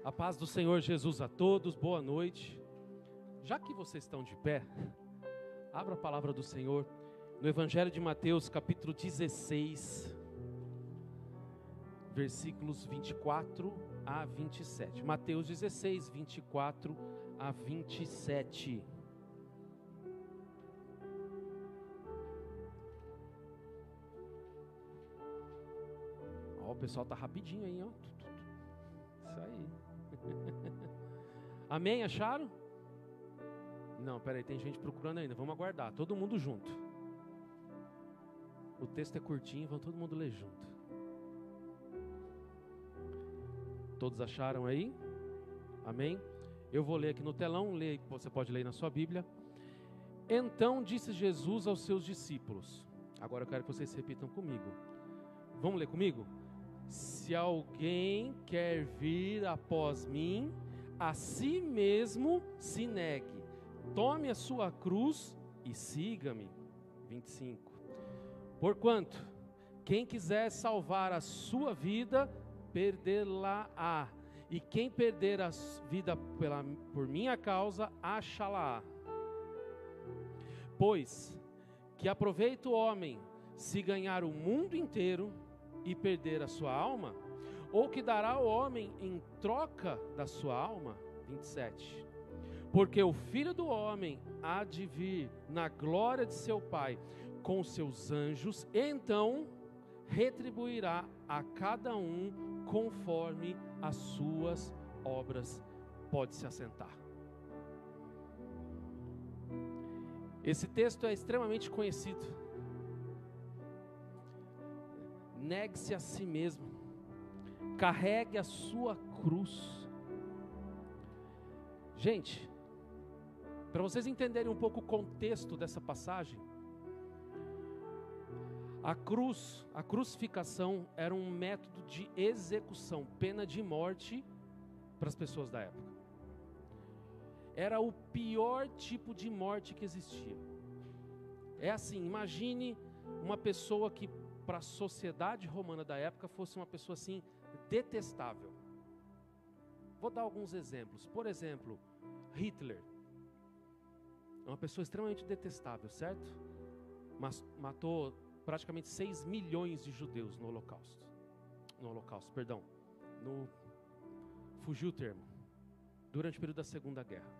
A paz do Senhor Jesus a todos, boa noite. Já que vocês estão de pé, abra a palavra do Senhor no Evangelho de Mateus, capítulo 16, versículos 24 a 27. Mateus 16, 24 a 27. Ó, o pessoal tá rapidinho aí, ó. Isso aí. Amém? Acharam? Não, peraí, tem gente procurando ainda. Vamos aguardar, todo mundo junto. O texto é curtinho, vamos todo mundo ler junto. Todos acharam aí? Amém? Eu vou ler aqui no telão, você pode ler na sua Bíblia. Então disse Jesus aos seus discípulos. Agora eu quero que vocês repitam comigo. Vamos ler comigo? Se alguém quer vir após mim, a si mesmo se negue. Tome a sua cruz e siga-me. 25. Porquanto, quem quiser salvar a sua vida, perdê-la-á. E quem perder a vida por minha causa, achá-la-á. Pois, que aproveita o homem se ganhar o mundo inteiro e perder a sua alma? Ou que dará o homem em troca da sua alma? 27. Porque o Filho do Homem há de vir na glória de seu Pai com seus anjos, e então retribuirá a cada um conforme as suas obras. Pode se assentar. Esse texto é extremamente conhecido. Negue-se a si mesmo, carregue a sua cruz. Gente, para vocês entenderem um pouco o contexto dessa passagem, a crucificação era um método de execução, pena de morte para as pessoas da época. Era o pior tipo de morte que existia. É assim, imagine uma pessoa que para a sociedade romana da época fosse uma pessoa assim detestável. Vou dar alguns exemplos. Por exemplo, Hitler é uma pessoa extremamente detestável, certo? Mas matou praticamente 6 milhões de judeus no Holocausto. Fugiu o termo. Durante o período da Segunda Guerra.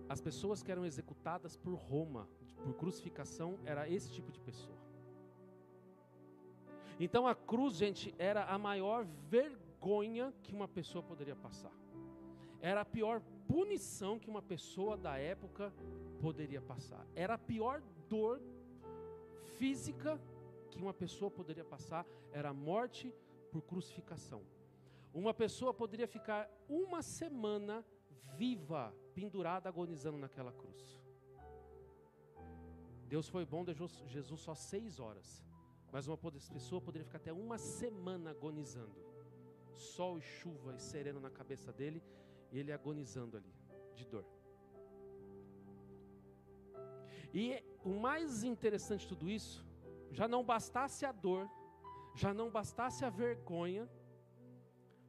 As pessoas que eram executadas por Roma, por crucificação, era esse tipo de pessoa. Então a cruz, gente, era a maior vergonha que uma pessoa poderia passar. Era a pior punição que uma pessoa da época poderia passar. Era a pior dor física que uma pessoa poderia passar. Era a morte por crucificação. Uma pessoa poderia ficar uma semana viva, pendurada, agonizando naquela cruz. Deus foi bom, deixou Jesus só 6 horas. Mas uma pessoa poderia ficar até uma semana agonizando. Sol e chuva e sereno na cabeça dele, e ele agonizando ali, de dor. E o mais interessante de tudo isso, já não bastasse a dor, já não bastasse a vergonha,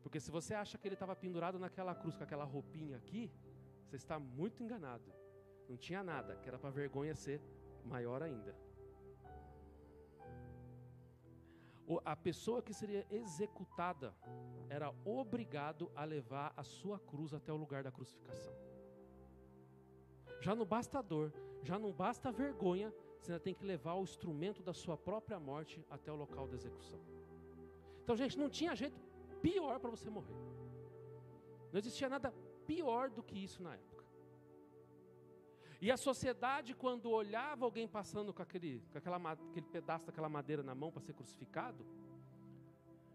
porque se você acha que ele estava pendurado naquela cruz com aquela roupinha aqui, você está muito enganado. Não tinha nada, que era para a vergonha ser maior ainda. A pessoa que seria executada era obrigado a levar a sua cruz até o lugar da crucificação. Já não basta a dor, já não basta a vergonha, você ainda tem que levar o instrumento da sua própria morte até o local da execução. Então, gente, não tinha jeito pior para você morrer. Não existia nada pior do que isso na época. E a sociedade, quando olhava alguém passando com aquele pedaço daquela madeira na mão para ser crucificado,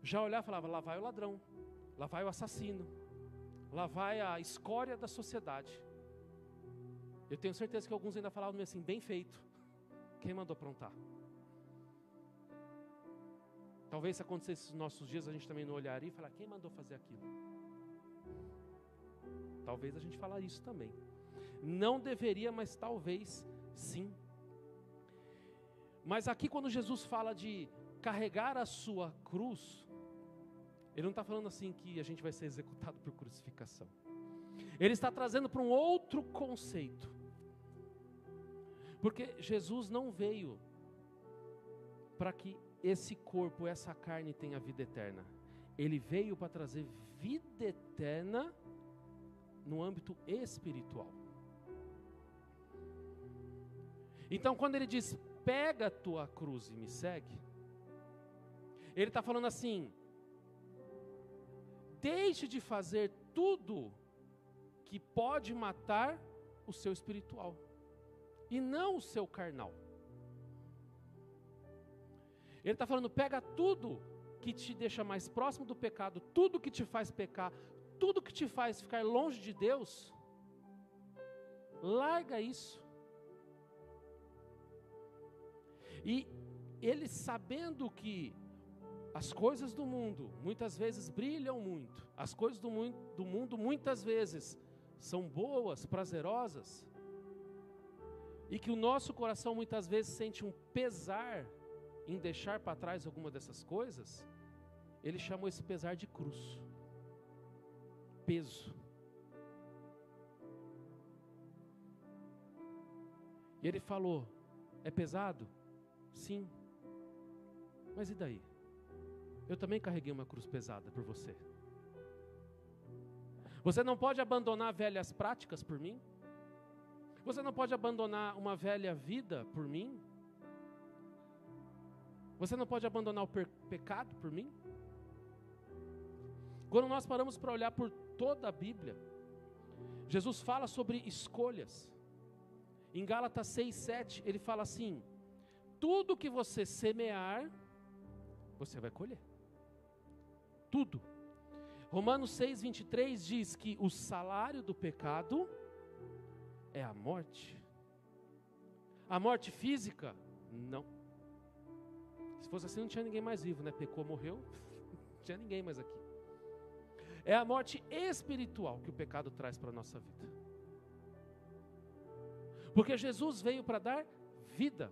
já olhava e falava: lá vai o ladrão, lá vai o assassino, lá vai a escória da sociedade. Eu tenho certeza que alguns ainda falavam assim: bem feito, quem mandou aprontar? Talvez se acontecesse nos nossos dias, a gente também não olharia e falar: quem mandou fazer aquilo? Talvez a gente falaria isso também. Não deveria, mas talvez sim. Mas aqui quando Jesus fala de carregar a sua cruz, ele não está falando assim que a gente vai ser executado por crucificação. Ele está trazendo para um outro conceito. Porque Jesus não veio para que esse corpo, essa carne tenha vida eterna. Ele veio para trazer vida eterna no âmbito espiritual. Então, quando ele diz, pega a tua cruz e me segue, ele está falando assim, deixe de fazer tudo que pode matar o seu espiritual, e não o seu carnal. Ele está falando, pega tudo que te deixa mais próximo do pecado, tudo que te faz pecar, tudo que te faz ficar longe de Deus, larga isso. E ele, sabendo que as coisas do mundo muitas vezes brilham muito, as coisas do mundo muitas vezes são boas, prazerosas, e que o nosso coração muitas vezes sente um pesar em deixar para trás alguma dessas coisas, ele chamou esse pesar de cruz, peso. E ele falou, é pesado? Sim, mas e daí? Eu também carreguei uma cruz pesada por você. Você não pode abandonar velhas práticas por mim? Você não pode abandonar uma velha vida por mim? Você não pode abandonar o pecado por mim? Quando nós paramos para olhar por toda a Bíblia, Jesus fala sobre escolhas. Em Gálatas 6:7, ele fala assim, tudo que você semear, você vai colher. Tudo. Romanos 6:23 diz que o salário do pecado é a morte. A morte física? Não. Se fosse assim não tinha ninguém mais vivo, né? Pecou, morreu, não tinha ninguém mais aqui. É a morte espiritual que o pecado traz para a nossa vida. Porque Jesus veio para dar vida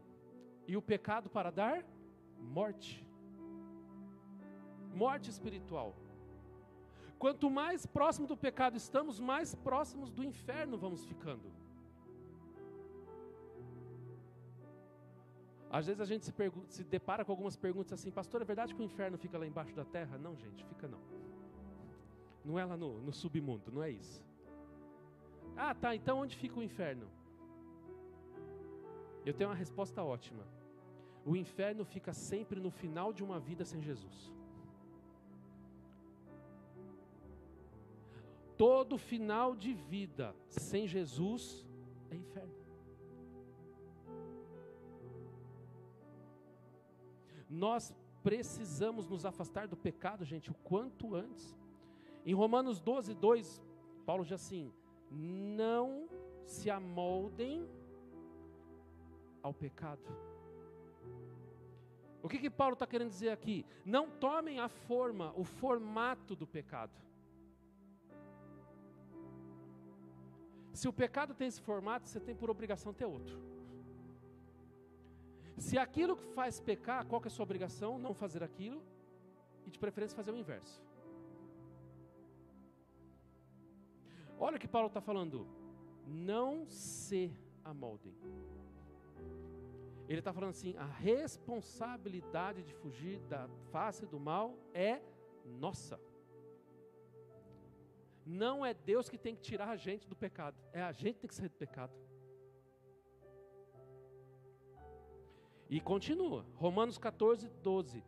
e o pecado para dar morte. Morte espiritual. Quanto mais próximo do pecado estamos, mais próximos do inferno vamos ficando. Às vezes a gente se depara com algumas perguntas assim, pastor, é verdade que o inferno fica lá embaixo da terra? Não, gente, fica não. Não é lá no submundo, não é isso. Ah, tá, então onde fica o inferno? Eu tenho uma resposta ótima. O inferno fica sempre no final de uma vida sem Jesus. Todo final de vida sem Jesus é inferno. Nós precisamos nos afastar do pecado, gente, o quanto antes. Em Romanos 12:2, Paulo diz assim, não se amoldem ao pecado. O que Paulo está querendo dizer aqui? Não tomem a forma, o formato do pecado. Se o pecado tem esse formato, você tem por obrigação ter outro. Se aquilo que faz pecar, qual que é a sua obrigação? Não fazer aquilo e de preferência fazer o inverso. Olha o que Paulo está falando. Não se amoldem. Ele está falando assim, a responsabilidade de fugir da face do mal é nossa. Não é Deus que tem que tirar a gente do pecado, é a gente que tem que sair do pecado. E continua, Romanos 14:12,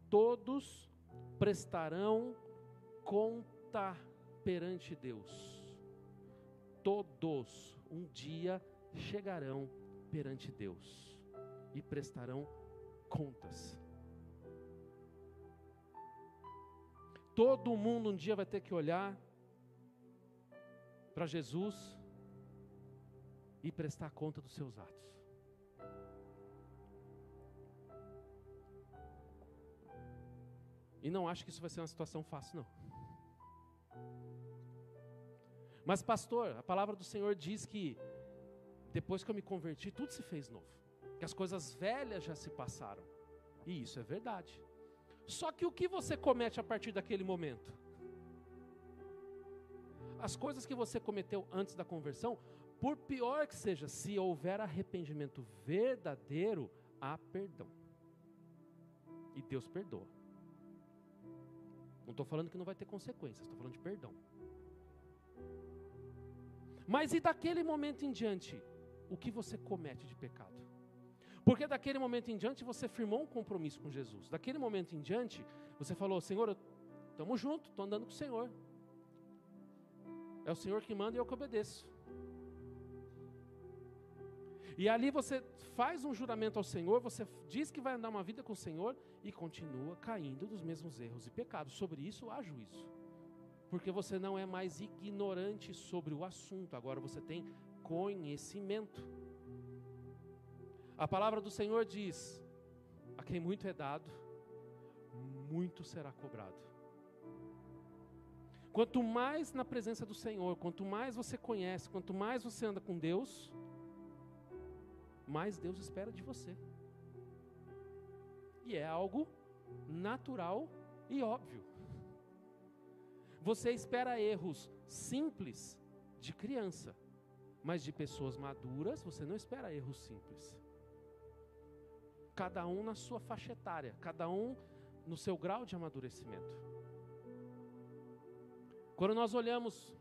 todos prestarão conta perante Deus. Todos um dia chegarão perante Deus e prestarão contas. Todo mundo um dia vai ter que olhar para Jesus e prestar conta dos seus atos. E não acho que isso vai ser uma situação fácil, não. Mas pastor, a palavra do Senhor diz que depois que eu me converti, tudo se fez novo. Que as coisas velhas já se passaram. E isso é verdade. Só que o que você comete a partir daquele momento? As coisas que você cometeu antes da conversão, por pior que seja, se houver arrependimento verdadeiro, há perdão. E Deus perdoa. Não estou falando que não vai ter consequências, estou falando de perdão. Mas e daquele momento em diante, o que você comete de pecado? Porque daquele momento em diante você firmou um compromisso com Jesus. Daquele momento em diante, você falou, Senhor, estamos juntos, estou andando com o Senhor. É o Senhor que manda e eu que obedeço. E ali você faz um juramento ao Senhor, você diz que vai andar uma vida com o Senhor e continua caindo dos mesmos erros e pecados. Sobre isso há juízo. Porque você não é mais ignorante sobre o assunto, agora você tem conhecimento. A palavra do Senhor diz, a quem muito é dado, muito será cobrado. Quanto mais na presença do Senhor, quanto mais você conhece, quanto mais você anda com Deus, mais Deus espera de você. E é algo natural e óbvio. Você espera erros simples de criança, mas de pessoas maduras você não espera erros simples. Cada um na sua faixa etária, cada um no seu grau de amadurecimento. Quando nós olhamos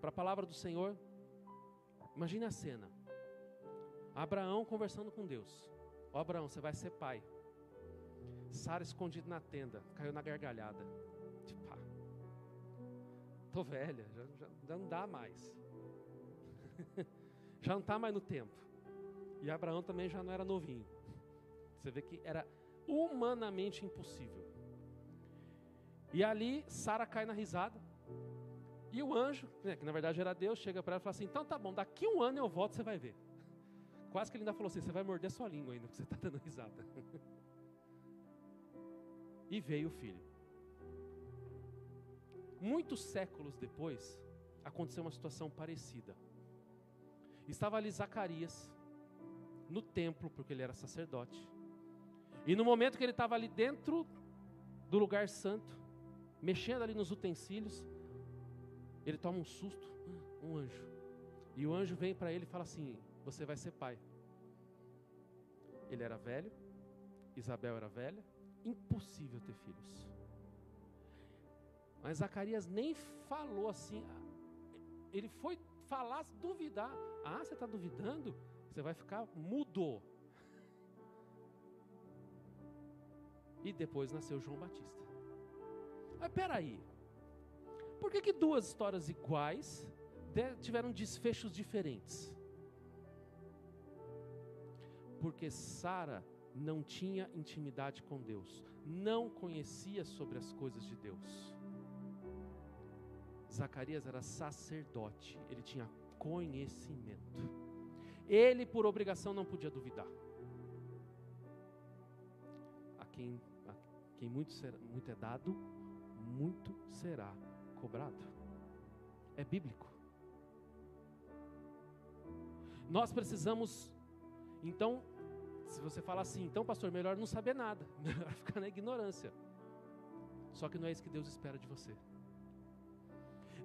para a palavra do Senhor, imagine a cena. Abraão conversando com Deus. Ó Abraão, você vai ser pai. Sara escondida na tenda, caiu na gargalhada. Tipo, tô velha, já não dá mais. Já não está mais no tempo. E Abraão também já não era novinho. Você vê que era humanamente impossível. E ali Sara cai na risada. E o anjo, que na verdade era Deus, chega para ela e fala assim, então tá bom, daqui 1 ano eu volto, você vai ver. Quase que ele ainda falou assim, você vai morder sua língua ainda, porque você está dando risada. E veio o filho. Muitos séculos depois, aconteceu uma situação parecida. Estava ali Zacarias, no templo, porque ele era sacerdote. E no momento que ele estava ali dentro do lugar santo, mexendo ali nos utensílios, ele toma um susto, um anjo. E o anjo vem para ele e fala assim, você vai ser pai. Ele era velho, Isabel era velha, impossível ter filhos. Mas Zacarias nem falou assim, ele foi falar, duvidar. Ah, você está duvidando? Você vai ficar mudo. E depois nasceu João Batista. Mas peraí, por que 2 histórias iguais tiveram desfechos diferentes? Porque Sara não tinha intimidade com Deus, não conhecia sobre as coisas de Deus. Zacarias era sacerdote, ele tinha conhecimento. Ele, por obrigação, não podia duvidar. A quem muito é dado, muito será cobrado. É bíblico. Nós precisamos, então, se você falar assim, então pastor, melhor não saber nada, melhor ficar na ignorância. Só que não é isso que Deus espera de você.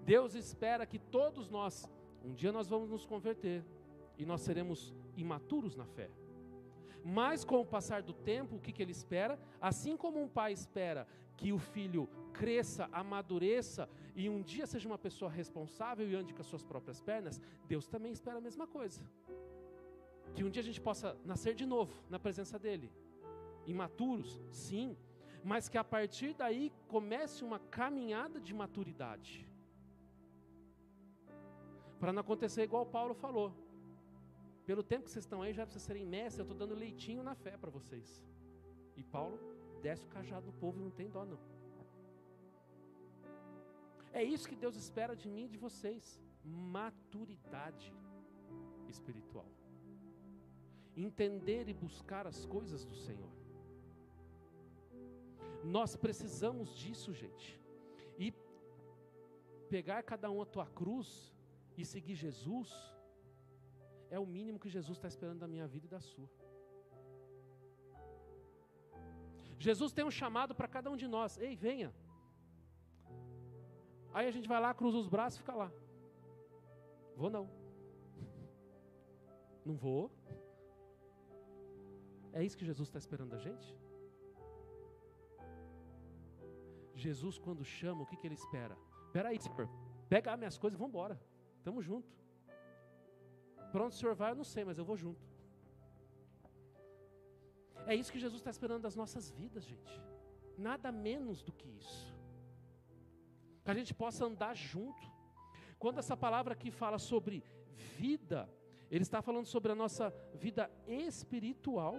Deus espera que todos nós, um dia nós vamos nos converter, e nós seremos imaturos na fé. Mas com o passar do tempo, o que Ele espera? Assim como um pai espera que o filho cresça, amadureça, e um dia seja uma pessoa responsável e ande com as suas próprias pernas, Deus também espera a mesma coisa. Que um dia a gente possa nascer de novo na presença dEle. Imaturos, sim, mas que a partir daí comece uma caminhada de maturidade. Para não acontecer igual Paulo falou. Pelo tempo que vocês estão aí, já para vocês serem mestres, eu estou dando leitinho na fé para vocês. E Paulo desce o cajado do povo e não tem dó não. É isso que Deus espera de mim e de vocês. Maturidade espiritual. Entender e buscar as coisas do Senhor. Nós precisamos disso, gente. E pegar cada um a tua cruz e seguir Jesus é o mínimo que Jesus está esperando da minha vida e da sua. Jesus tem um chamado para cada um de nós. Ei, venha. Aí a gente vai lá, cruza os braços e fica lá. Vou não. Não vou. É isso que Jesus está esperando da gente? Jesus, quando chama, o que ele espera? Espera aí, Senhor. Pega as minhas coisas e vamos embora. Tamo junto. Para onde o Senhor vai, eu não sei, mas eu vou junto. É isso que Jesus está esperando das nossas vidas, gente. Nada menos do que isso. Que a gente possa andar junto. Quando essa palavra aqui fala sobre vida, ele está falando sobre a nossa vida espiritual.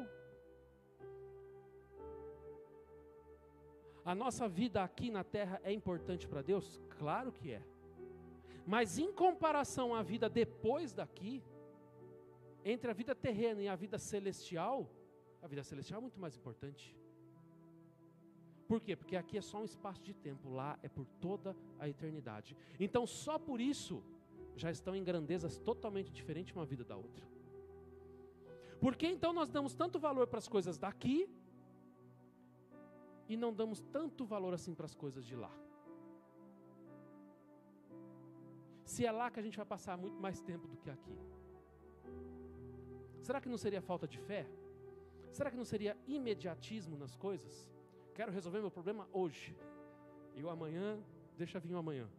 A nossa vida aqui na terra é importante para Deus? Claro que é. Mas em comparação à vida depois daqui, entre a vida terrena e a vida celestial é muito mais importante. Por quê? Porque aqui é só um espaço de tempo, lá é por toda a eternidade. Então só por isso já estão em grandezas totalmente diferentes uma vida da outra. Por que então nós damos tanto valor para as coisas daqui e não damos tanto valor assim para as coisas de lá? Se é lá que a gente vai passar muito mais tempo do que aqui. Será que não seria falta de fé? Será que não seria imediatismo nas coisas? Quero resolver meu problema hoje. E o amanhã, deixa vir o amanhã.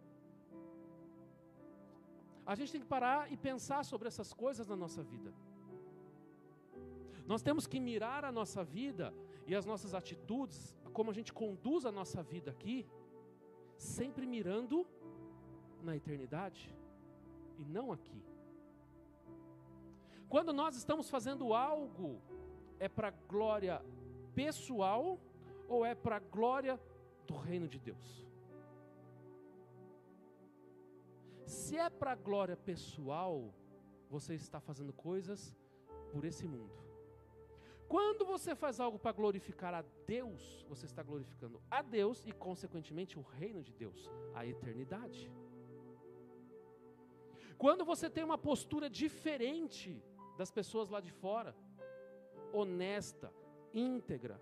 A gente tem que parar e pensar sobre essas coisas na nossa vida. Nós temos que mirar a nossa vida e as nossas atitudes, como a gente conduz a nossa vida aqui, sempre mirando na eternidade e não aqui. Quando nós estamos fazendo algo, é para glória pessoal ou é para glória do reino de Deus? Se é para glória pessoal, você está fazendo coisas por esse mundo. Quando você faz algo para glorificar a Deus, você está glorificando a Deus e consequentemente o reino de Deus, a eternidade. Quando você tem uma postura diferente das pessoas lá de fora, honesta, íntegra,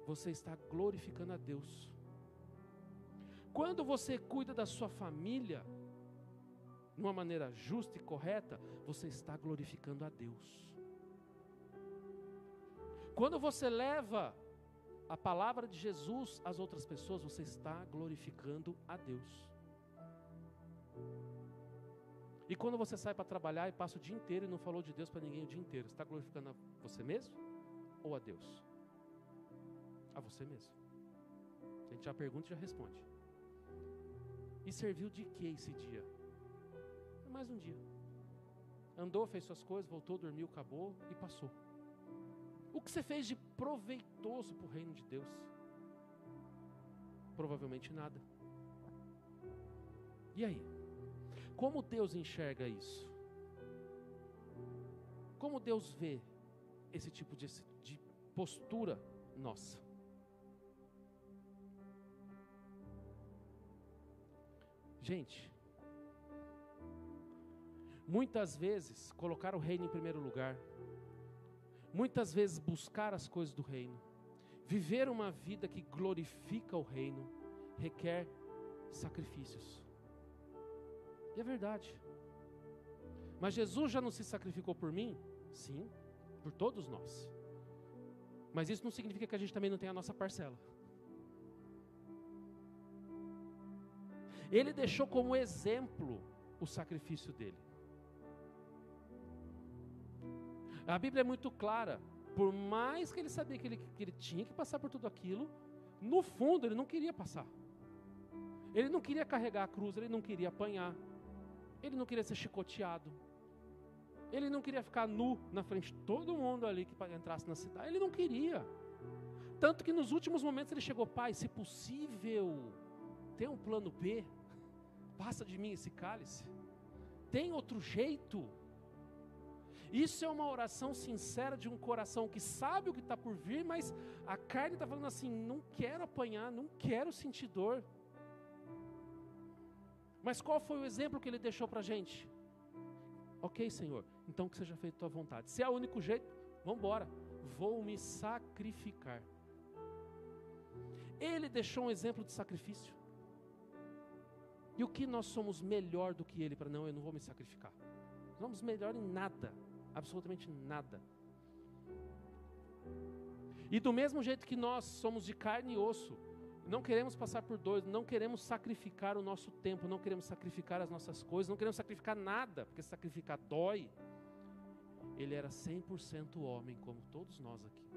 você está glorificando a Deus. Quando você cuida da sua família, de uma maneira justa e correta, você está glorificando a Deus. Quando você leva a palavra de Jesus às outras pessoas, você está glorificando a Deus. E quando você sai para trabalhar e passa o dia inteiro e não falou de Deus para ninguém o dia inteiro, você está glorificando a você mesmo ou a Deus? A você mesmo. A gente já pergunta e já responde. E serviu de que esse dia? É mais um dia. Andou, fez suas coisas, voltou, dormiu, acabou e passou. O que você fez de proveitoso para o reino de Deus? Provavelmente nada. E aí? Como Deus enxerga isso? Como Deus vê esse tipo de postura nossa? Gente, muitas vezes colocar o reino em primeiro lugar, muitas vezes buscar as coisas do reino, viver uma vida que glorifica o reino, requer sacrifícios. E é verdade. Mas Jesus já não se sacrificou por mim? Sim, por todos nós. Mas isso não significa que a gente também não tenha a nossa parcela. Ele deixou como exemplo o sacrifício dele. A Bíblia é muito clara. Por mais que ele sabia que ele tinha que passar por tudo aquilo, no fundo ele não queria passar. Ele não queria carregar a cruz, ele não queria apanhar. Ele não queria ser chicoteado. Ele não queria ficar nu na frente de todo mundo ali que entrasse na cidade. Ele não queria. Tanto que nos últimos momentos ele chegou: Pai, se possível, tem um plano B? Passa de mim esse cálice. Tem outro jeito? Isso é uma oração sincera de um coração que sabe o que está por vir, mas a carne está falando assim: não quero apanhar, não quero sentir dor. Mas qual foi o exemplo que ele deixou para a gente? Ok, Senhor, então que seja feita a tua vontade. Se é o único jeito, vamos embora. Vou me sacrificar. Ele deixou um exemplo de sacrifício. E o que nós somos melhor do que Ele para não, eu não vou me sacrificar? Nós somos melhor em nada, absolutamente nada. E do mesmo jeito que nós somos de carne e osso, não queremos passar por dores, não queremos sacrificar o nosso tempo, não queremos sacrificar as nossas coisas, não queremos sacrificar nada, porque sacrificar dói. Ele era 100% homem, como todos nós aqui.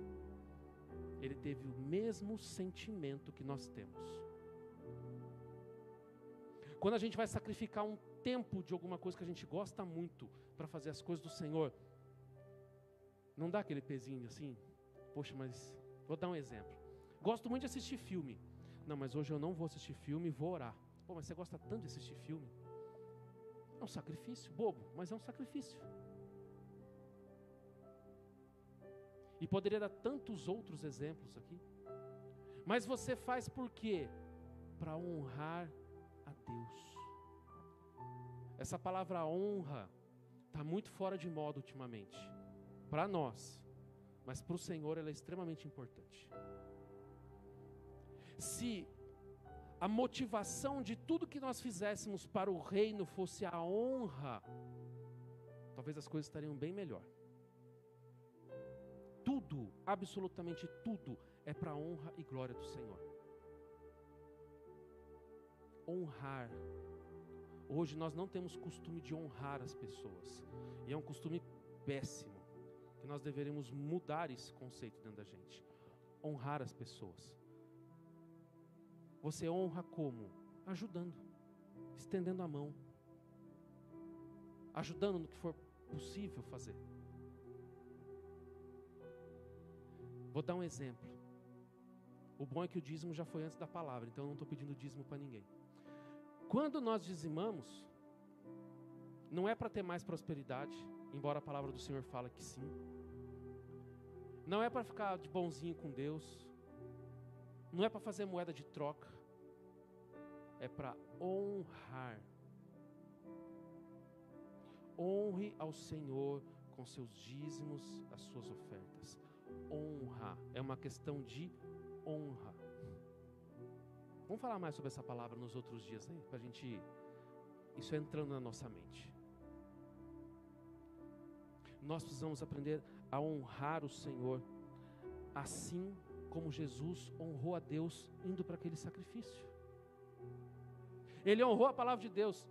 Ele teve o mesmo sentimento que nós temos. Quando a gente vai sacrificar um tempo de alguma coisa que a gente gosta muito para fazer as coisas do Senhor, não dá aquele pezinho assim? Poxa, mas vou dar um exemplo. Gosto muito de assistir filme. Não, mas hoje eu não vou assistir filme, vou orar. Pô, mas você gosta tanto de assistir filme? É um sacrifício, bobo, mas é um sacrifício. E poderia dar tantos outros exemplos aqui. Mas você faz por quê? Para honrar a Deus. Essa palavra honra está muito fora de moda ultimamente. Para nós. Mas para o Senhor ela é extremamente importante. Se a motivação de tudo que nós fizéssemos para o reino fosse a honra, talvez as coisas estariam bem melhor. Tudo, absolutamente tudo, é para a honra e glória do Senhor. Honrar. Hoje nós não temos costume de honrar as pessoas. E é um costume péssimo. Que nós deveríamos mudar esse conceito dentro da gente. Honrar as pessoas. Você honra como? Ajudando. Estendendo a mão. Ajudando no que for possível fazer. Vou dar um exemplo. O bom é que o dízimo já foi antes da palavra, então eu não estou pedindo dízimo para ninguém. Quando nós dizimamos, não é para ter mais prosperidade, embora a palavra do Senhor fale que sim. Não é para ficar de bonzinho com Deus. Não é para fazer moeda de troca. É para honrar. Honre ao Senhor com seus dízimos, as suas ofertas. Honra. É uma questão de honra. Vamos falar mais sobre essa palavra nos outros dias, né? Para a gente... Isso entrando na nossa mente. Nós precisamos aprender a honrar o Senhor, assim como Jesus honrou a Deus indo para aquele sacrifício. Ele honrou a palavra de Deus.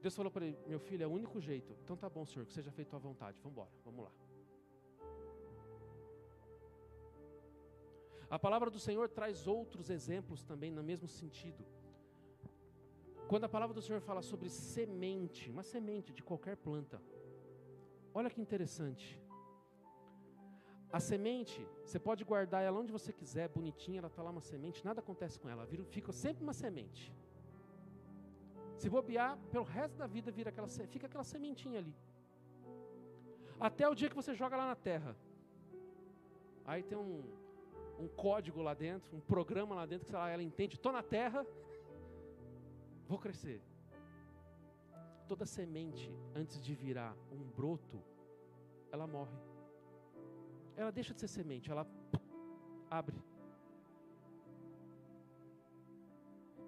Deus falou para ele: meu filho, é o único jeito. Então tá bom, Senhor, que seja feito a tua vontade. Vamos embora, vamos lá. A palavra do Senhor traz outros exemplos também no mesmo sentido. Quando a palavra do Senhor fala sobre semente, uma semente de qualquer planta, olha que interessante. A semente, você pode guardar ela onde você quiser, bonitinha, ela está lá uma semente, nada acontece com ela, fica sempre uma semente. Se bobear, pelo resto da vida fica aquela sementinha ali. Até o dia que você joga lá na terra. Aí tem um código lá dentro, um programa lá dentro, que sei lá, ela entende, estou na terra, vou crescer. Toda semente, antes de virar um broto, ela morre. Ela deixa de ser semente, ela abre.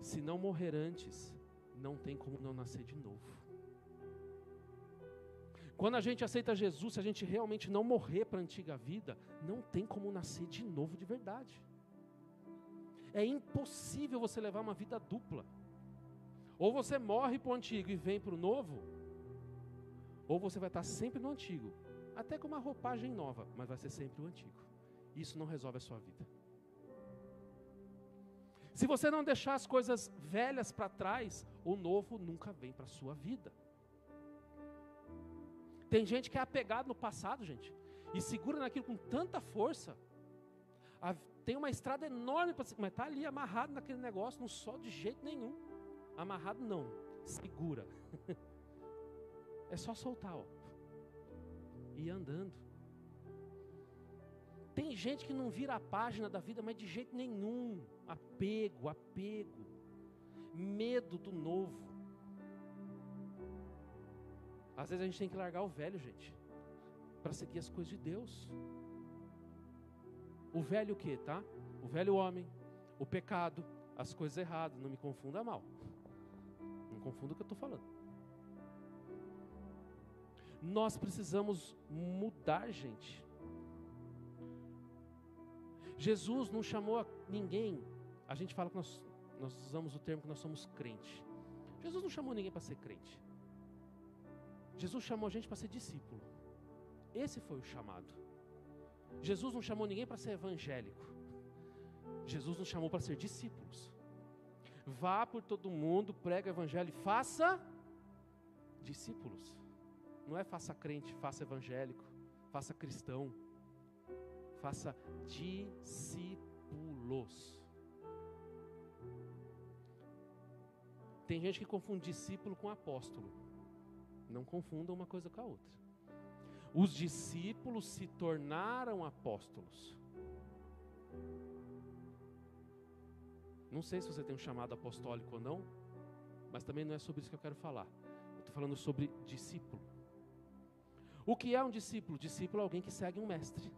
Se não morrer antes, não tem como não nascer de novo. Quando a gente aceita Jesus, se a gente realmente não morrer para a antiga vida, não tem como nascer de novo de verdade. É impossível você levar uma vida dupla. Ou você morre para o antigo e vem para o novo, ou você vai estar sempre no antigo, até com uma roupagem nova, mas vai ser sempre o antigo. Isso não resolve a sua vida. Se você não deixar as coisas velhas para trás, o novo nunca vem para a sua vida. Tem gente que é apegado no passado, gente, e segura naquilo com tanta força. Tem uma estrada enorme, mas está ali amarrado naquele negócio, não sobe de jeito nenhum. Amarrado não, segura. É só soltar, ó. E ir andando. Tem gente que não vira a página da vida, mas de jeito nenhum. Apego. Medo do novo. Às vezes a gente tem que largar o velho, gente, para seguir as coisas de Deus. O velho o quê, tá? O velho homem, o pecado, as coisas erradas. Não me confunda mal. Não confunda o que eu estou falando. Nós precisamos mudar, gente. Jesus não chamou a ninguém. A gente fala que nós usamos o termo que nós somos crente. Jesus não chamou ninguém para ser crente. Jesus chamou a gente para ser discípulo. Esse foi o chamado. Jesus não chamou ninguém para ser evangélico. Jesus nos chamou para ser discípulos. Vá por todo mundo, prega o evangelho e faça discípulos. Não é faça crente, faça evangélico, faça cristão. Faça discípulos. Tem gente que confunde discípulo com apóstolo. Não confundam uma coisa com a outra. Os discípulos se tornaram apóstolos. Não sei se você tem um chamado apostólico ou não, mas também não é sobre isso que eu quero falar. Eu estou falando sobre discípulo. O que é um discípulo? Discípulo é alguém que segue um mestre.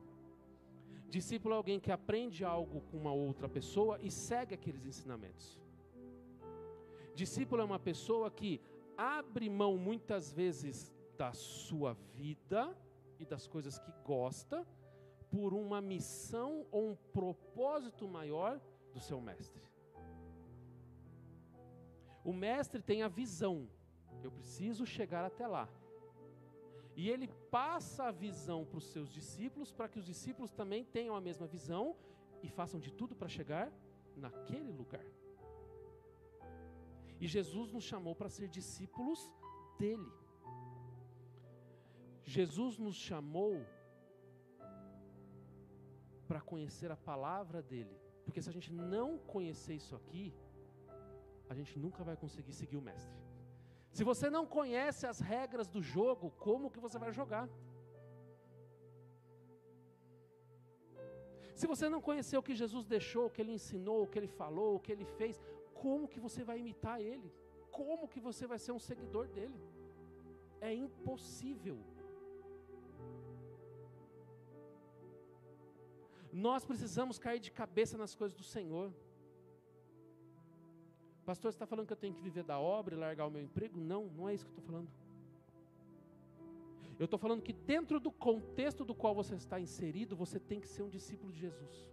Discípulo é alguém que aprende algo com uma outra pessoa e segue aqueles ensinamentos. Discípulo é uma pessoa que abre mão muitas vezes da sua vida e das coisas que gosta por uma missão ou um propósito maior do seu mestre. O mestre tem a visão, eu preciso chegar até lá. E ele passa a visão para os seus discípulos, para que os discípulos também tenham a mesma visão e façam de tudo para chegar naquele lugar. E Jesus nos chamou para ser discípulos dele. Jesus nos chamou para conhecer a palavra dele. Porque se a gente não conhecer isso aqui, a gente nunca vai conseguir seguir o mestre. Se você não conhece as regras do jogo, como que você vai jogar? Se você não conhecer o que Jesus deixou, o que ele ensinou, o que ele falou, o que ele fez, como que você vai imitar ele? Como que você vai ser um seguidor dele? É impossível. Nós precisamos cair de cabeça nas coisas do Senhor. Pastor, você está falando que eu tenho que viver da obra e largar o meu emprego? Não, não é isso que eu estou falando. Eu estou falando que dentro do contexto do qual você está inserido, você tem que ser um discípulo de Jesus.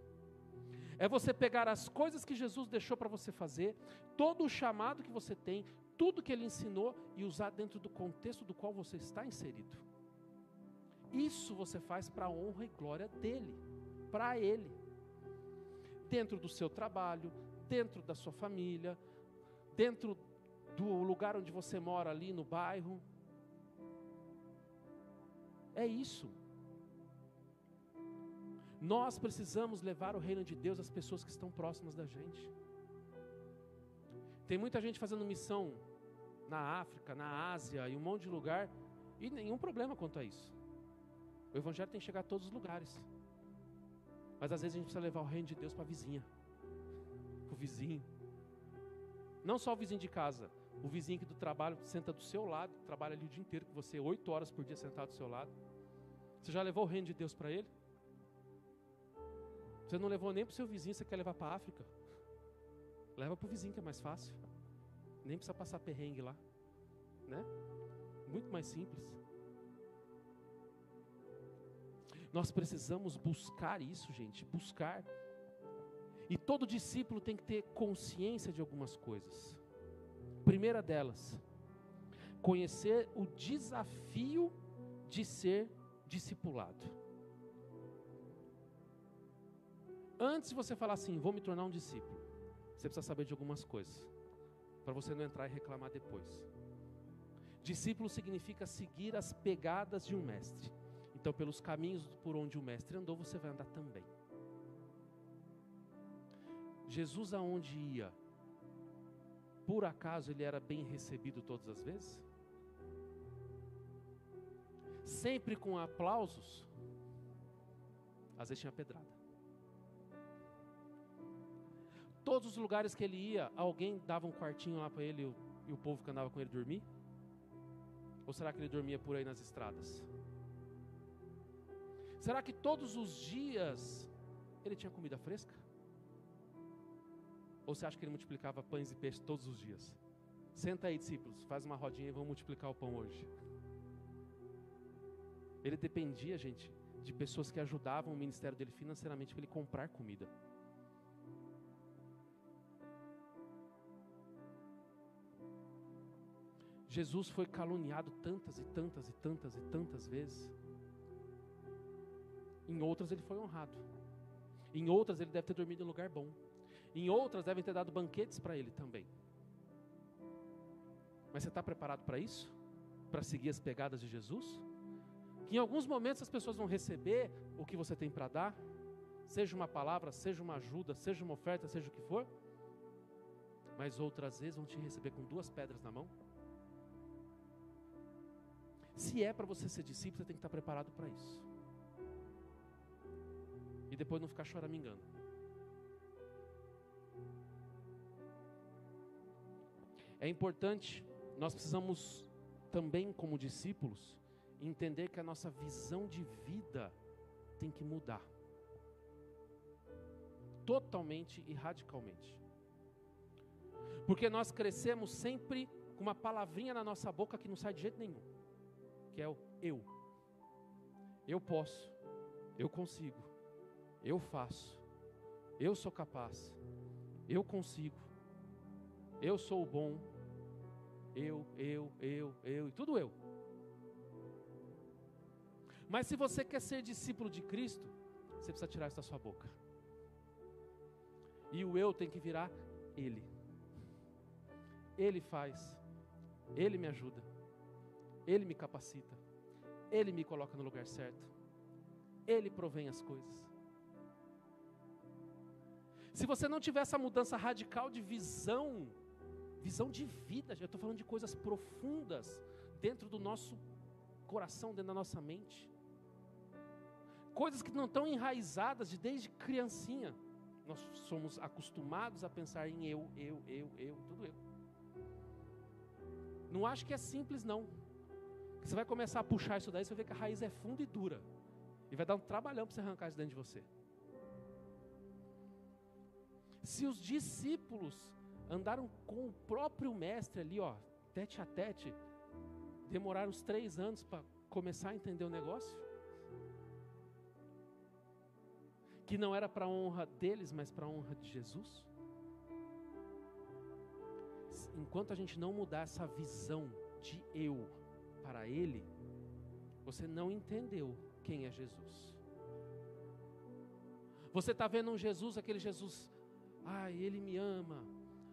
É você pegar as coisas que Jesus deixou para você fazer, todo o chamado que você tem, tudo que ele ensinou e usar dentro do contexto do qual você está inserido. Isso você faz para a honra e glória dele, para ele. Dentro do seu trabalho, dentro da sua família, dentro do lugar onde você mora ali no bairro. É isso. Nós precisamos levar o reino de Deus às pessoas que estão próximas da gente. Tem muita gente fazendo missão na África, na Ásia e um monte de lugar, e nenhum problema quanto a isso. O evangelho tem que chegar a todos os lugares. Mas às vezes a gente precisa levar o reino de Deus para a vizinha, para o vizinho. Não só o vizinho de casa, o vizinho que do trabalho senta do seu lado, trabalha ali o dia inteiro com você, 8 horas por dia sentado do seu lado. Você já levou o reino de Deus para ele? Você não levou nem para o seu vizinho, você quer levar para a África? Leva para o vizinho que é mais fácil. Nem precisa passar perrengue lá, né? Muito mais simples. Nós precisamos buscar isso, gente, buscar. E todo discípulo tem que ter consciência de algumas coisas. Primeira delas, conhecer o desafio de ser discipulado. Antes de você falar assim, vou me tornar um discípulo, você precisa saber de algumas coisas, para você não entrar e reclamar depois. Discípulo significa seguir as pegadas de um mestre. Então, pelos caminhos por onde o mestre andou, você vai andar também. Jesus aonde ia, por acaso ele era bem recebido todas as vezes? Sempre com aplausos? Às vezes tinha pedrada. Todos os lugares que ele ia, alguém dava um quartinho lá para ele e o povo que andava com ele dormir? Ou será que ele dormia por aí nas estradas? Será que todos os dias ele tinha comida fresca? Ou você acha que ele multiplicava pães e peixes todos os dias? Senta aí, discípulos, faz uma rodinha e vamos multiplicar o pão hoje. Ele dependia, gente, de pessoas que ajudavam o ministério dele financeiramente para ele comprar comida. Jesus foi caluniado tantas e tantas e tantas e tantas vezes. Em outras ele foi honrado. Em outras ele deve ter dormido em lugar bom. Em outras devem ter dado banquetes para ele também. Mas você está preparado para isso? Para seguir as pegadas de Jesus? Que em alguns momentos as pessoas vão receber o que você tem para dar, seja uma palavra, seja uma ajuda, seja uma oferta, seja o que for, mas outras vezes vão te receber com 2 pedras na mão. Se é para você ser discípulo, você tem que estar preparado para isso. E depois não ficar choramingando. É importante, nós precisamos também, como discípulos, entender que a nossa visão de vida tem que mudar. Totalmente e radicalmente. Porque nós crescemos sempre com uma palavrinha na nossa boca que não sai de jeito nenhum. Que é o eu. Eu posso. Eu consigo. Eu faço. Eu sou capaz. Eu consigo. Eu sou o bom. Eu, e tudo eu. Mas se você quer ser discípulo de Cristo, você precisa tirar isso da sua boca. E o eu tem que virar Ele. Ele faz. Ele me ajuda. Ele me capacita. Ele me coloca no lugar certo. Ele provém as coisas. Se você não tiver essa mudança radical de visão de vida, eu estou falando de coisas profundas dentro do nosso coração, dentro da nossa mente. Coisas que não estão enraizadas desde criancinha. Nós somos acostumados a pensar em eu, tudo eu. Não acho que é simples não. Você vai começar a puxar isso daí, você vai ver que a raiz é funda e dura. E vai dar um trabalhão para você arrancar isso dentro de você. Se os discípulos andaram com o próprio mestre ali, ó, tete a tete, demoraram uns 3 anos para começar a entender o negócio, que não era para a honra deles, mas para a honra de Jesus. Enquanto a gente não mudar essa visão de eu para Ele, você não entendeu quem é Jesus. Você está vendo um Jesus, aquele Jesus, Ele me ama,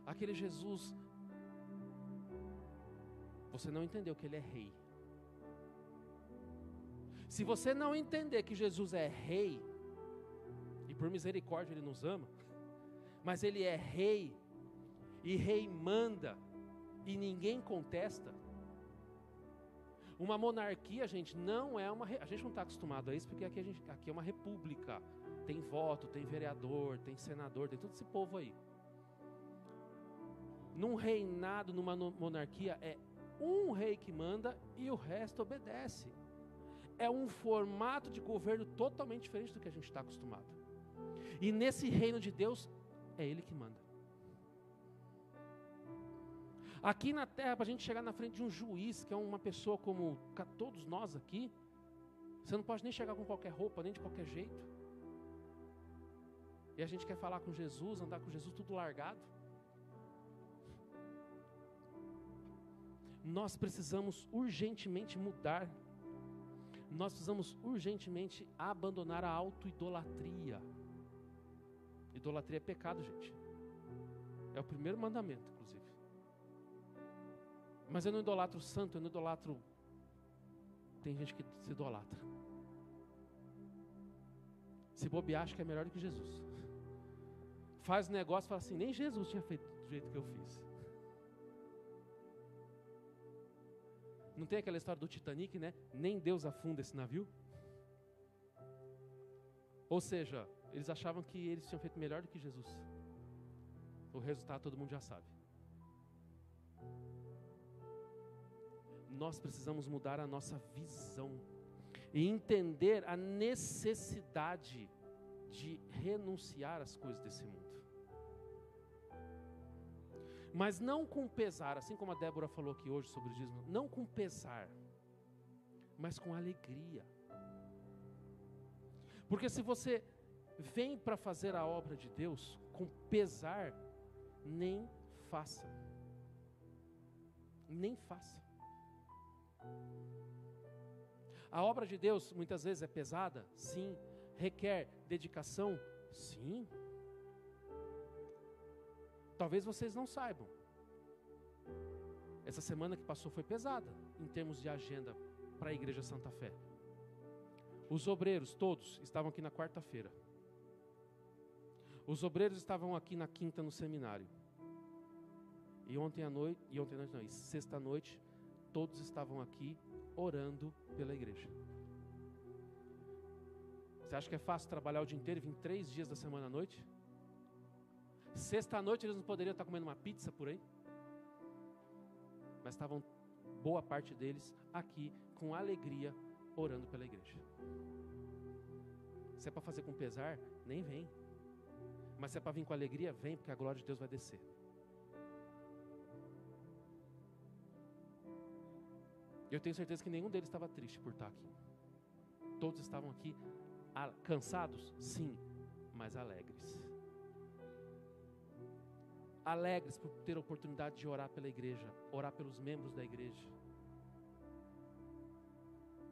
aquele Jesus. Você não entendeu que Ele é rei. Se você não entender que Jesus é rei, e por misericórdia Ele nos ama, mas Ele é rei, e rei manda, e ninguém contesta. Uma monarquia, gente, não é uma... A gente não está acostumado a isso, porque aqui é uma república. Tem voto, tem vereador, tem senador, tem todo esse povo aí. Num reinado, numa monarquia, é um rei que manda e o resto obedece. É um formato de governo totalmente diferente do que a gente está acostumado. E nesse reino de Deus, é Ele que manda. Aqui na terra, para a gente chegar na frente de um juiz, que é uma pessoa como todos nós aqui, você não pode nem chegar com qualquer roupa, nem de qualquer jeito. E a gente quer falar com Jesus, andar com Jesus tudo largado. Nós precisamos urgentemente mudar. Nós precisamos urgentemente abandonar a auto-idolatria. Idolatria é pecado, gente. É o primeiro mandamento, inclusive. Mas eu não idolatro o santo, eu não idolatro... Tem gente que se idolatra. Se bobear, acha que é melhor do que Jesus. Faz um negócio e fala assim, nem Jesus tinha feito do jeito que eu fiz. Não tem aquela história do Titanic, né? Nem Deus afunda esse navio. Ou seja, eles achavam que eles tinham feito melhor do que Jesus. O resultado todo mundo já sabe. Nós precisamos mudar a nossa visão e entender a necessidade de renunciar às coisas desse mundo. Mas não com pesar, assim como a Débora falou aqui hoje sobre o dízimo, não com pesar, mas com alegria. Porque se você vem para fazer a obra de Deus com pesar, nem faça. Nem faça. A obra de Deus muitas vezes é pesada, sim. Requer dedicação, sim. Talvez vocês não saibam. Essa semana que passou foi pesada em termos de agenda para a Igreja Santa Fé. Os obreiros todos estavam aqui na quarta-feira. Os obreiros estavam aqui na quinta no seminário. E sexta-noite, todos estavam aqui orando pela igreja. Você acha que é fácil trabalhar o dia inteiro e vir 3 dias da semana à noite? Sexta-noite eles não poderiam estar comendo uma pizza por aí? Mas estavam, boa parte deles, aqui com alegria, orando pela igreja. Se é para fazer com pesar, nem vem. Mas se é para vir com alegria, vem, porque a glória de Deus vai descer. Eu tenho certeza que nenhum deles estava triste por estar aqui. Todos estavam aqui cansados? Sim, mas alegres. Alegres por ter a oportunidade de orar pela igreja, orar pelos membros da igreja,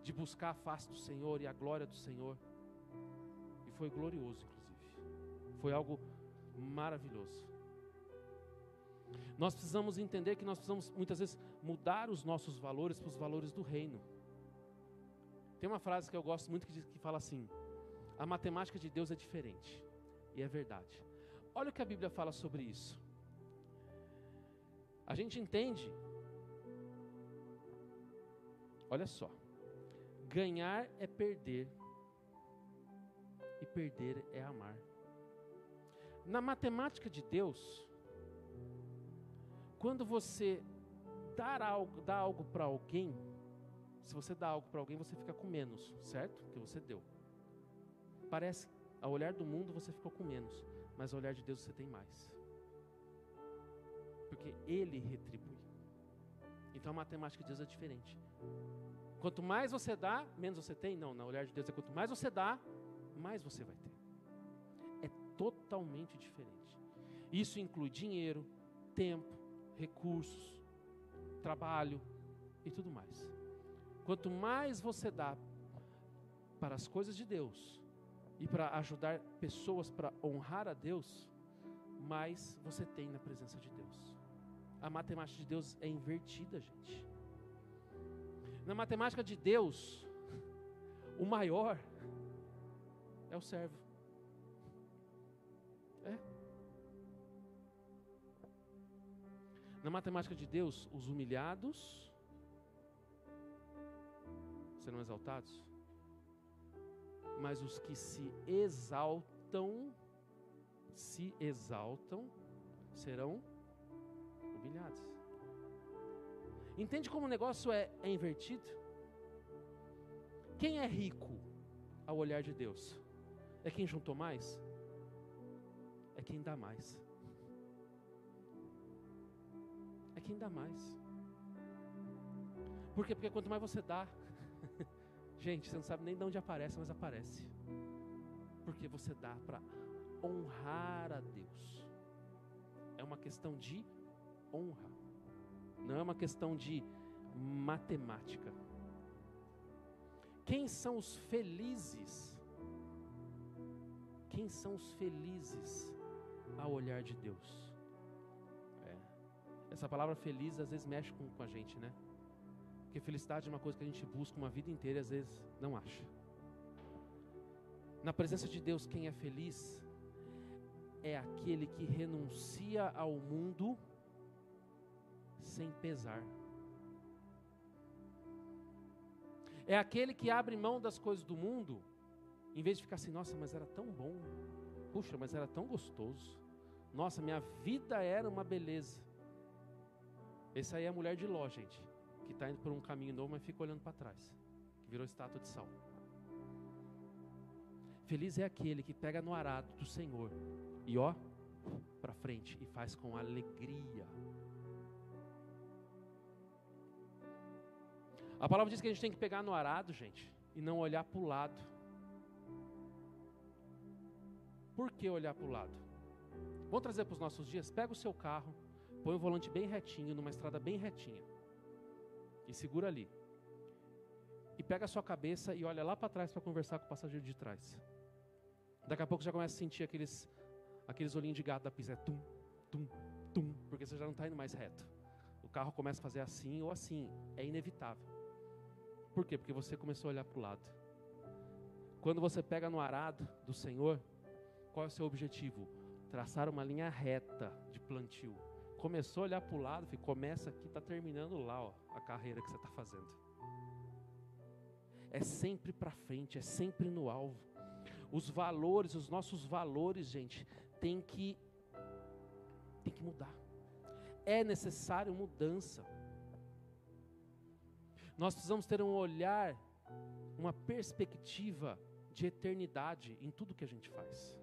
de buscar a face do Senhor e a glória do Senhor. E foi glorioso, inclusive. Foi algo maravilhoso. Nós precisamos entender que nós precisamos muitas vezes mudar os nossos valores para os valores do reino. Tem uma frase que eu gosto muito que fala assim: a matemática de Deus é diferente. E é verdade. Olha o que a Bíblia fala sobre isso. A gente entende, olha só, ganhar é perder e perder é amar. Na matemática de Deus, quando você dá algo para alguém, se você dá algo para alguém, você fica com menos, certo? Porque você deu. Parece, ao olhar do mundo você ficou com menos, mas ao olhar de Deus você tem mais. Porque Ele retribui. Então a matemática de Deus é diferente. Quanto mais você dá, menos você tem? Não, no olhar de Deus é quanto mais você dá, mais você vai ter. É totalmente diferente. Isso inclui dinheiro, tempo, recursos, trabalho e tudo mais. Quanto mais você dá para as coisas de Deus e para ajudar pessoas para honrar a Deus, mais você tem na presença de Deus. A matemática de Deus é invertida, gente. Na matemática de Deus, o maior é o servo. É. Na matemática de Deus, os humilhados serão exaltados, mas os que se exaltam serão humilhados. Entende como o negócio é invertido? Quem é rico ao olhar de Deus? É quem juntou mais? É quem dá mais. É quem dá mais. Por quê? Porque quanto mais você dá, gente, você não sabe nem de onde aparece, mas aparece. Porque você dá para honrar a Deus. É uma questão de honra. Não é uma questão de matemática. Quem são os felizes? Quem são os felizes ao olhar de Deus? Essa palavra feliz às vezes mexe com a gente, né? Porque felicidade é uma coisa que a gente busca uma vida inteira e às vezes não acha. Na presença de Deus, quem é feliz é aquele que renuncia ao mundo sem pesar. É aquele que abre mão das coisas do mundo, em vez de ficar assim, nossa, mas era tão bom. Puxa, mas era tão gostoso. Nossa, minha vida era uma beleza. Essa aí é a mulher de Ló, gente, que está indo por um caminho novo, mas fica olhando para trás, que virou estátua de sal. Feliz é aquele que pega no arado do Senhor e para frente e faz com alegria. A palavra diz que a gente tem que pegar no arado, gente, e não olhar para o lado. Por que olhar para o lado? Vamos trazer para os nossos dias? Pega o seu carro, põe o volante bem retinho, numa estrada bem retinha, e segura ali. E pega a sua cabeça e olha lá para trás para conversar com o passageiro de trás. Daqui a pouco já começa a sentir aqueles olhinhos de gato da pista, tum, tum, tum, porque você já não está indo mais reto. O carro começa a fazer assim ou assim, é inevitável. Por quê? Porque você começou a olhar para o lado. Quando você pega no arado do Senhor, qual é o seu objetivo? Traçar uma linha reta de plantio. Começou a olhar para o lado, filho, começa aqui, está terminando lá, ó, a carreira que você está fazendo. É sempre para frente, é sempre no alvo. Os valores, os nossos valores, gente, tem que mudar. É necessário mudança. Nós precisamos ter um olhar, uma perspectiva de eternidade em tudo que a gente faz.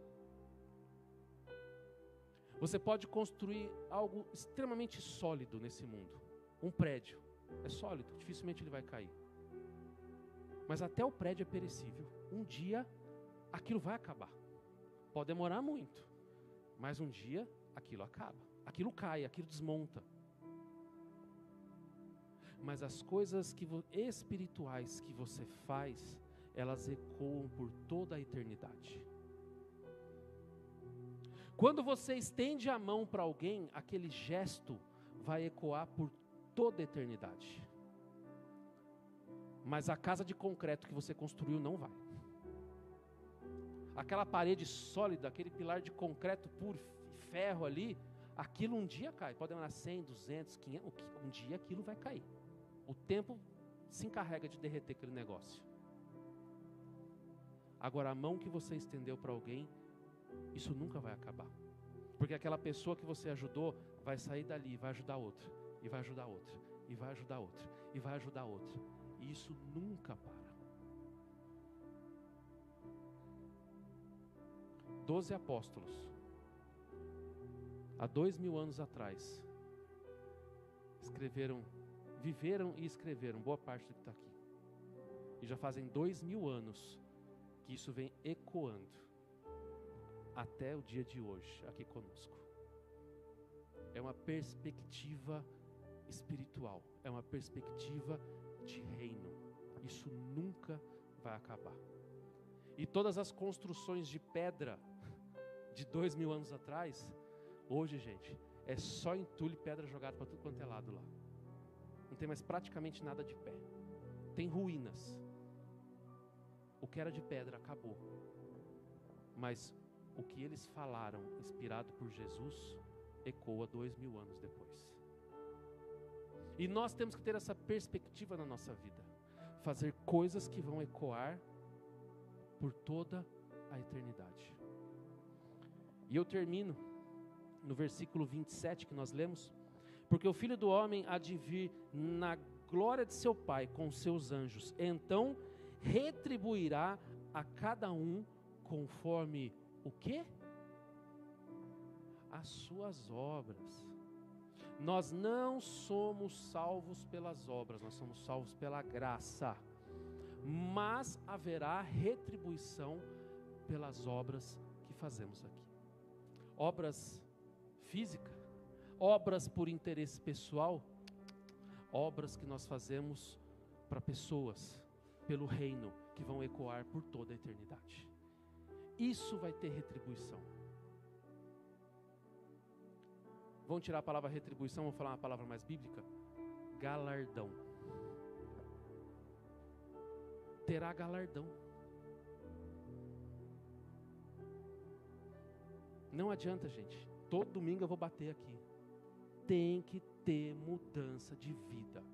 Você pode construir algo extremamente sólido nesse mundo. Um prédio é sólido, dificilmente ele vai cair. Mas até o prédio é perecível. Um dia aquilo vai acabar. Pode demorar muito, mas um dia aquilo acaba. Aquilo cai, aquilo desmonta. Mas as coisas espirituais que você faz, elas ecoam por toda a eternidade. Quando você estende a mão para alguém, aquele gesto vai ecoar por toda a eternidade. Mas a casa de concreto que você construiu não vai. Aquela parede sólida, aquele pilar de concreto puro, ferro ali, aquilo um dia cai. Pode demorar 100, 200, 500, um dia aquilo vai cair. O tempo se encarrega de derreter aquele negócio. Agora, a mão que você estendeu para alguém, isso nunca vai acabar. Porque aquela pessoa que você ajudou vai sair dali, vai ajudar outra, e vai ajudar outra, e vai ajudar outra, e vai ajudar outra. E isso nunca para. 12 apóstolos, há 2000 anos atrás, viveram e escreveram boa parte do que está aqui. E já fazem 2000 anos que isso vem ecoando até o dia de hoje, aqui conosco. É uma perspectiva espiritual, é uma perspectiva de reino. Isso nunca vai acabar. E todas as construções de pedra de 2000 anos atrás, hoje, gente, é só entulho e pedra jogada para tudo quanto é lado lá. Não tem mais praticamente nada de pé. Tem ruínas. O que era de pedra acabou. Mas o que eles falaram, inspirado por Jesus, ecoa 2000 anos depois. E nós temos que ter essa perspectiva na nossa vida. Fazer coisas que vão ecoar por toda a eternidade. E eu termino no versículo 27 que nós lemos. Porque o Filho do Homem há de vir na glória de seu Pai com seus anjos. Então retribuirá a cada um conforme o quê? As suas obras. Nós não somos salvos pelas obras, nós somos salvos pela graça. Mas haverá retribuição pelas obras que fazemos aqui. Obras físicas, obras por interesse pessoal, obras que nós fazemos para pessoas, pelo reino, que vão ecoar por toda a eternidade. Isso vai ter retribuição. Vamos tirar a palavra retribuição, vamos falar uma palavra mais bíblica? Galardão. Terá galardão. Não adianta, gente. Todo domingo eu vou bater aqui. Tem que ter mudança de vida.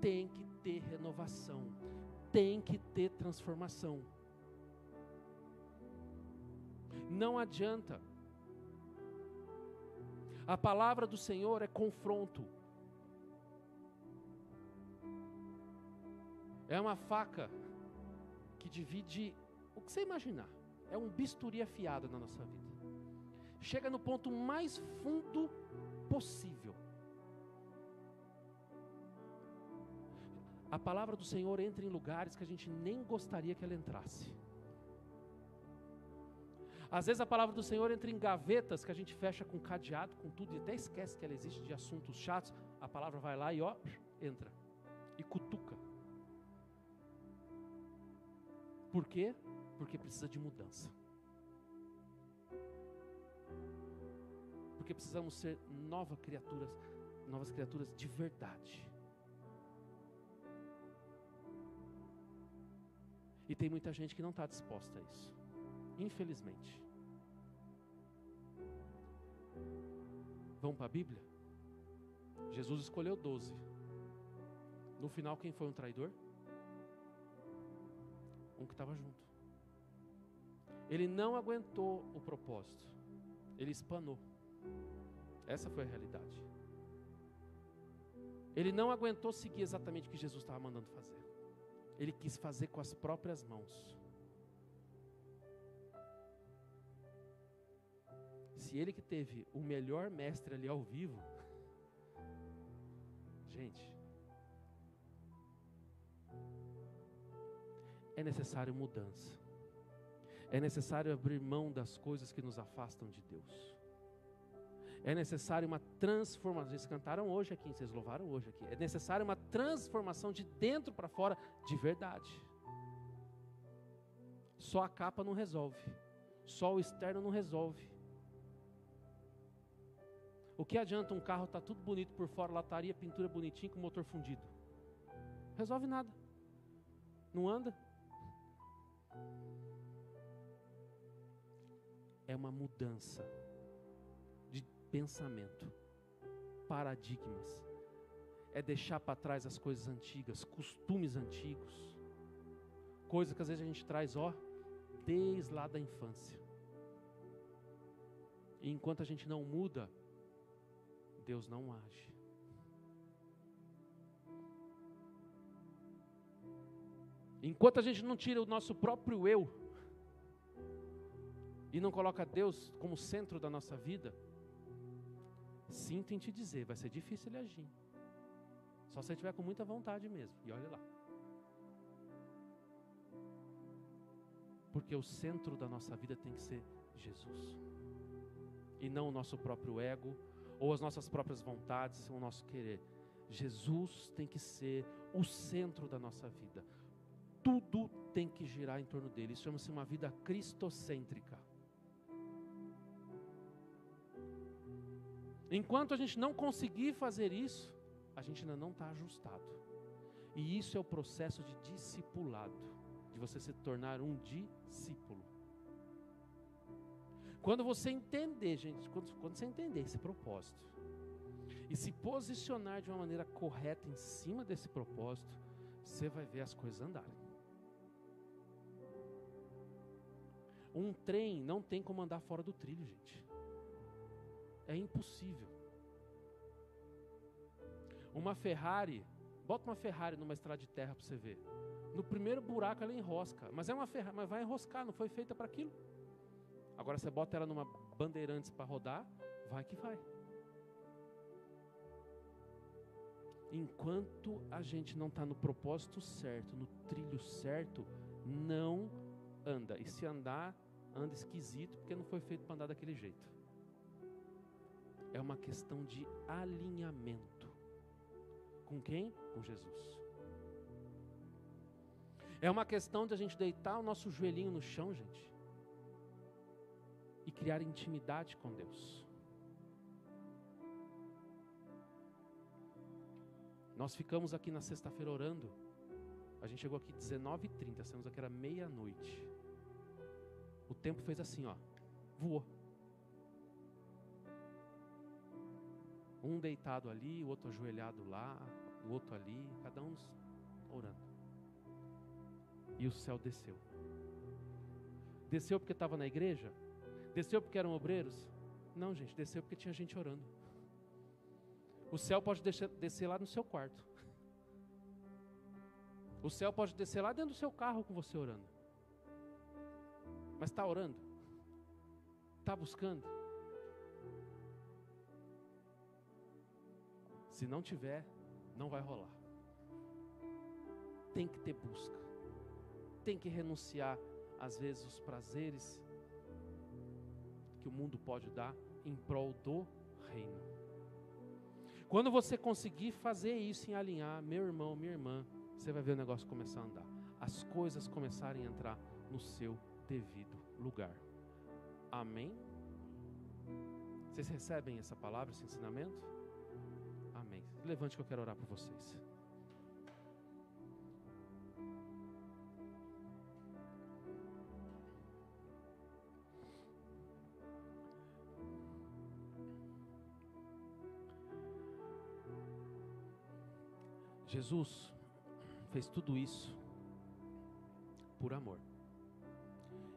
Tem que ter renovação. Tem que ter transformação. Não adianta. A palavra do Senhor é confronto. É uma faca que divide o que você imaginar. É um bisturi afiado na nossa vida. chega no ponto mais fundo possível. A palavra do Senhor entra em lugares que a gente nem gostaria que ela entrasse. Às vezes a palavra do Senhor entra em gavetas que a gente fecha com cadeado, com tudo, e até esquece que ela existe, de assuntos chatos. A palavra vai lá e entra. E cutuca. Por quê? Porque precisa de mudança. Porque precisamos ser novas criaturas de verdade. E tem muita gente que não está disposta a isso, infelizmente. Vamos para a Bíblia? Jesus escolheu 12. No final, quem foi um traidor? Um que estava junto. Ele não aguentou o propósito. Ele espanou. Essa foi a realidade. Ele não aguentou seguir exatamente o que Jesus estava mandando fazer. Ele quis fazer com as próprias mãos. Se ele que teve o melhor mestre ali ao vivo, gente, é necessário mudança. É necessário abrir mão das coisas que nos afastam de Deus. É necessário uma transformação. Vocês cantaram hoje aqui, vocês louvaram hoje aqui. É necessário uma transformação de dentro para fora, de verdade. Só a capa não resolve. Só o externo não resolve. O que adianta um carro estar tudo bonito por fora, lataria, pintura bonitinha com motor fundido? Resolve nada. Não anda. É uma mudança de pensamento, paradigmas. É deixar para trás as coisas antigas, costumes antigos, coisas que às vezes a gente traz, desde lá da infância. E enquanto a gente não muda, Deus não age. Enquanto a gente não tira o nosso próprio eu e não coloca Deus como centro da nossa vida, sinto em te dizer, vai ser difícil ele agir. Só se você tiver com muita vontade mesmo. E olha lá. Porque o centro da nossa vida tem que ser Jesus. E não o nosso próprio ego, ou as nossas próprias vontades, o nosso querer. Jesus tem que ser o centro da nossa vida. Tudo tem que girar em torno dele. Isso chama-se uma vida cristocêntrica. Enquanto a gente não conseguir fazer isso, a gente ainda não está ajustado. E isso é o processo de discipulado, de você se tornar um discípulo. Quando você entender, gente, quando você entender esse propósito e se posicionar de uma maneira correta em cima desse propósito, você vai ver as coisas andarem. Um trem não tem como andar fora do trilho, gente. É impossível. Uma Ferrari, bota uma Ferrari numa estrada de terra para você ver. No primeiro buraco ela enrosca, mas é uma Ferrari, mas vai enroscar, não foi feita para aquilo. Agora você bota ela numa Bandeirantes para rodar, vai que vai. Enquanto a gente não está no propósito certo, no trilho certo, não anda. E se andar, anda esquisito, porque não foi feito para andar daquele jeito. É uma questão de alinhamento. Com quem? Com Jesus. É uma questão de a gente deitar o nosso joelhinho no chão, gente, e criar intimidade com Deus. Nós ficamos aqui na sexta-feira orando. A gente chegou aqui 19h30, saímos aqui, era meia-noite. O tempo fez assim, voou. Um deitado ali, o outro ajoelhado lá, o outro ali, cada um orando. E o céu desceu. Desceu porque estava na igreja? Desceu porque eram obreiros? Não, gente, desceu porque tinha gente orando. O céu pode descer lá no seu quarto. O céu pode descer lá dentro do seu carro com você orando. Mas está orando? Está buscando? Se não tiver, não vai rolar. Tem que ter busca. Tem que renunciar, às vezes, os prazeres que o mundo pode dar em prol do reino. Quando você conseguir fazer isso em alinhar, meu irmão, minha irmã, você vai ver o negócio começar a andar. As coisas começarem a entrar no seu devido lugar. Amém? Vocês recebem essa palavra, esse ensinamento? Amém. Levante que eu quero orar por vocês. Jesus fez tudo isso por amor.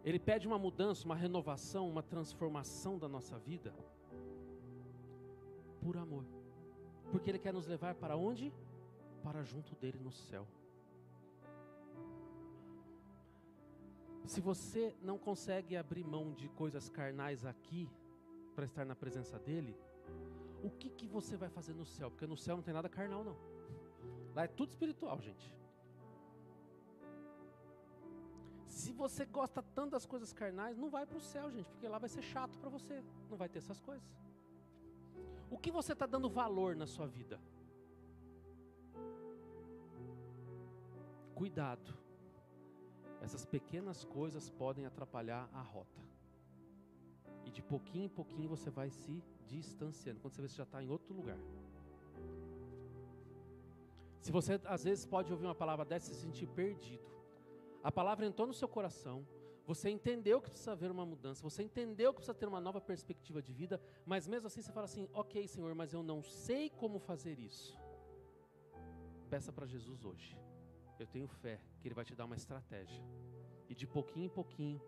Ele pede uma mudança, uma renovação, uma transformação da nossa vida por amor. Porque Ele quer nos levar para onde? Para junto dEle no céu. Se você não consegue abrir mão de coisas carnais aqui para estar na presença dEle, o que você vai fazer no céu? Porque no céu não tem nada carnal, não. Lá é tudo espiritual, gente. Se você gosta tanto das coisas carnais, não vai para o céu, gente, porque lá vai ser chato para você. Não vai ter essas coisas. O que você está dando valor na sua vida? Cuidado. Essas pequenas coisas podem atrapalhar a rota. E de pouquinho em pouquinho você vai se distanciando. Quando você vê, você já está em outro lugar. Se você, às vezes, pode ouvir uma palavra dessa e se sentir perdido. A palavra entrou no seu coração, você entendeu que precisa haver uma mudança, você entendeu que precisa ter uma nova perspectiva de vida, mas mesmo assim você fala assim, ok, Senhor, mas eu não sei como fazer isso. Peça para Jesus hoje. Eu tenho fé que Ele vai te dar uma estratégia. E de pouquinho em pouquinho,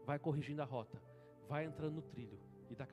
vai corrigindo a rota, vai entrando no trilho, e daqui a